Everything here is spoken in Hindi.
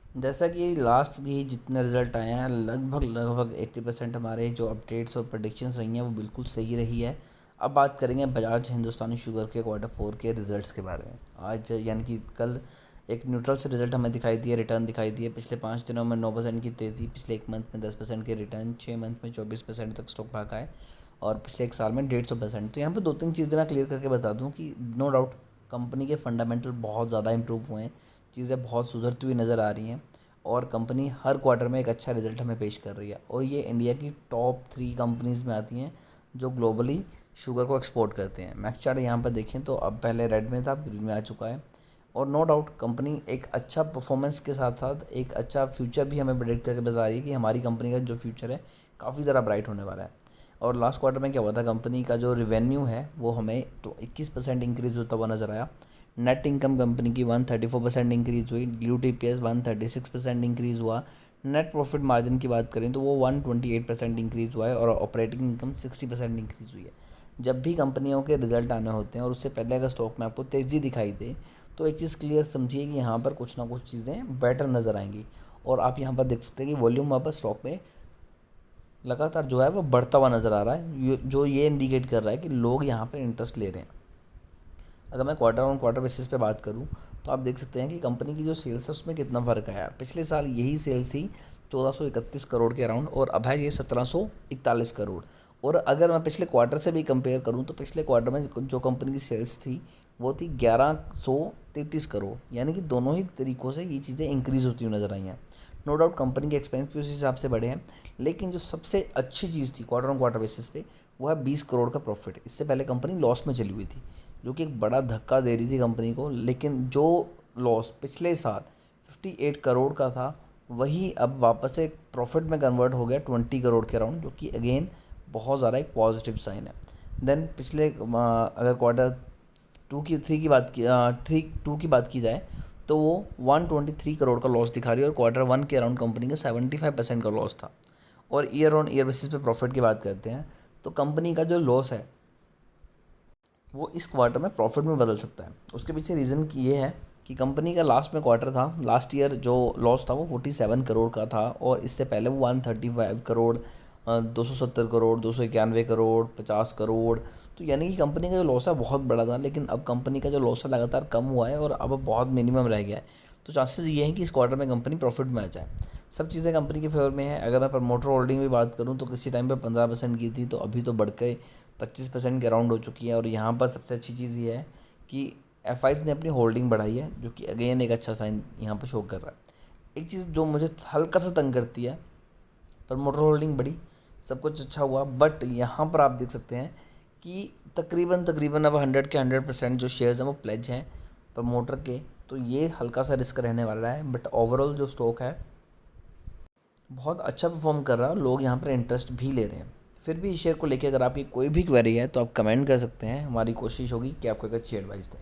जैसा कि लास्ट भी जितने रिज़ल्ट आए हैं लगभग लगभग 80% हमारे जो अपडेट्स और प्रेडिक्शंस रही हैं वो बिल्कुल सही रही है। अब बात करेंगे बजाज हिंदुस्तानी शुगर के क्वार्टर 4 के रिज़ल्ट्स के बारे में। आज यानी कि कल एक न्यूट्रल से रिज़ल्ट हमें दिखाई दिए, रिटर्न दिखाई दिए। पिछले 5 दिनों में 9% की तेज़ी, पिछले एक मंथ में 10% के रिटर्न, 6 मंथ में 24% तक स्टॉक भागा है और पिछले एक साल में 150%। तो यहाँ पर दो तीन चीज़ें मैं क्लियर करके बता दूँ कि नो डाउट कंपनी के फंडामेंटल बहुत ज़्यादा इंप्रूव हुए हैं, चीज़ें बहुत सुधरती हुई नज़र आ रही हैं और कंपनी हर क्वार्टर में एक अच्छा रिजल्ट हमें पेश कर रही है और ये इंडिया की टॉप 3 कंपनीज़ में आती हैं जो ग्लोबली शुगर को एक्सपोर्ट करते हैं। मैक्स चार्ट यहाँ पर देखें तो अब पहले रेड में था, अब ग्रीन में आ चुका है और नो डाउट कंपनी एक अच्छा परफॉर्मेंस के साथ साथ एक अच्छा फ्यूचर भी हमें प्रेडिक्ट करके बता रही है कि हमारी कंपनी का जो फ्यूचर है काफ़ी ज़्यादा ब्राइट होने वाला है। और लास्ट क्वार्टर में क्या हुआ था, कंपनी का जो रिवेन्यू है वो हमें तो 21% इंक्रीज़ होता हुआ नज़र आया। नेट इनकम कंपनी की 134% इंक्रीज़ हुई, डिल्यूटेड ईपीएस 136% इंक्रीज़ हुआ। नेट प्रॉफिट मार्जिन की बात करें तो वो 128% इंक्रीज़ हुआ है और ऑपरेटिंग इनकम 60% इंक्रीज़ हुई है। जब भी कंपनियों के रिजल्ट आने होते हैं और उससे पहले अगर स्टॉक में आपको तेज़ी दिखाई दे तो एक चीज़ क्लियर समझिए कि यहाँ पर कुछ ना कुछ चीज़ें बेटर नज़र आएंगी। और आप यहाँ पर देख सकते हैं कि वॉल्यूम वहाँ पर स्टॉक में लगातार जो है वो बढ़ता हुआ नज़र आ रहा है, जो ये इंडिकेट कर रहा है कि लोग यहाँ पर इंटरेस्ट ले रहे हैं। अगर मैं क्वार्टर ऑन क्वार्टर बेसिस पे बात करूँ तो आप देख सकते हैं कि कंपनी की जो सेल्स है उसमें कितना फ़र्क आया। पिछले साल यही सेल्स थी 1431 करोड़ के अराउंड और अब है ये 1741 करोड़। और अगर मैं पिछले क्वार्टर से भी कंपेयर करूँ तो पिछले क्वार्टर में जो कंपनी की सेल्स थी वो थी 1133 करोड़, यानी कि दोनों ही तरीक़ों से ये चीज़ें इंक्रीज़ होती हुई नज़र आई हैं। नो डाउट कंपनी के एक्सपेंस भी उस हिसाब से बढ़े हैं, लेकिन जो सबसे अच्छी चीज़ थी क्वार्टर ऑन क्वार्टर बेसिस पे वो है 20 करोड़ का प्रॉफिट। इससे पहले कंपनी लॉस में चली हुई थी जो कि एक बड़ा धक्का दे रही थी कंपनी को, लेकिन जो लॉस पिछले साल 58 करोड़ का था वही अब वापस से एक प्रॉफिट में कन्वर्ट हो गया 20 करोड़ के अराउंड, जो कि अगेन बहुत ज़्यादा एक पॉजिटिव साइन है। देन पिछले अगर क्वार्टर टू की थ्री की बात की थ्री टू की बात की जाए तो वो 123 करोड़ का लॉस दिखा रही है और क्वार्टर 1 के अराउंड कंपनी का 75% का लॉस था। और ईयर ऑन ईयर बेसिस पे प्रॉफिट की बात करते हैं तो कंपनी का जो लॉस है वो इस क्वार्टर में प्रॉफिट में बदल सकता है। उसके पीछे रीज़न की ये है कि कंपनी का लास्ट में क्वार्टर था, लास्ट ईयर जो लॉस था वो 47 करोड़ का था और इससे पहले वो 135 करोड़, 270 करोड़, 291 करोड़, 50 करोड़। तो यानी कि कंपनी का जो लॉस है बहुत बड़ा था, लेकिन अब कंपनी का जो लॉस है लगातार कम हुआ है और अब बहुत मिनिमम रह गया है। तो चांसेस ये हैं कि इस क्वार्टर में कंपनी प्रॉफिट में आ जाए। सब चीज़ें कंपनी के फेवर में है। अगर मैं प्रमोटर होल्डिंग भी बात करूँ तो किसी टाइम पे 15% की थी, तो अभी तो बढ़ के 25% के अराउंड हो चुकी है। और यहाँ पर सबसे अच्छी चीज़ ये है कि एफ ने अपनी होल्डिंग बढ़ाई है, जो कि अगेन एक अच्छा साइन यहाँ पर शो कर रहा है। एक चीज़ जो मुझे हल्का सा तंग करती है, प्रमोटर होल्डिंग बढ़ी, सब कुछ अच्छा हुआ, बट यहाँ पर आप देख सकते हैं कि तकरीबन तकरीबन अब 100 के 100% जो शेयर्स हैं वो प्लेज हैं प्रमोटर के। तो ये हल्का सा रिस्क रहने वाला है, बट ओवरऑल जो स्टॉक है बहुत अच्छा परफॉर्म कर रहा है, लोग यहाँ पर इंटरेस्ट भी ले रहे हैं। फिर भी इस शेयर को लेके अगर आपकी कोई भी क्वेरी है तो आप कमेंट कर सकते हैं, हमारी कोशिश होगी कि आपको एक अच्छी एडवाइस दें।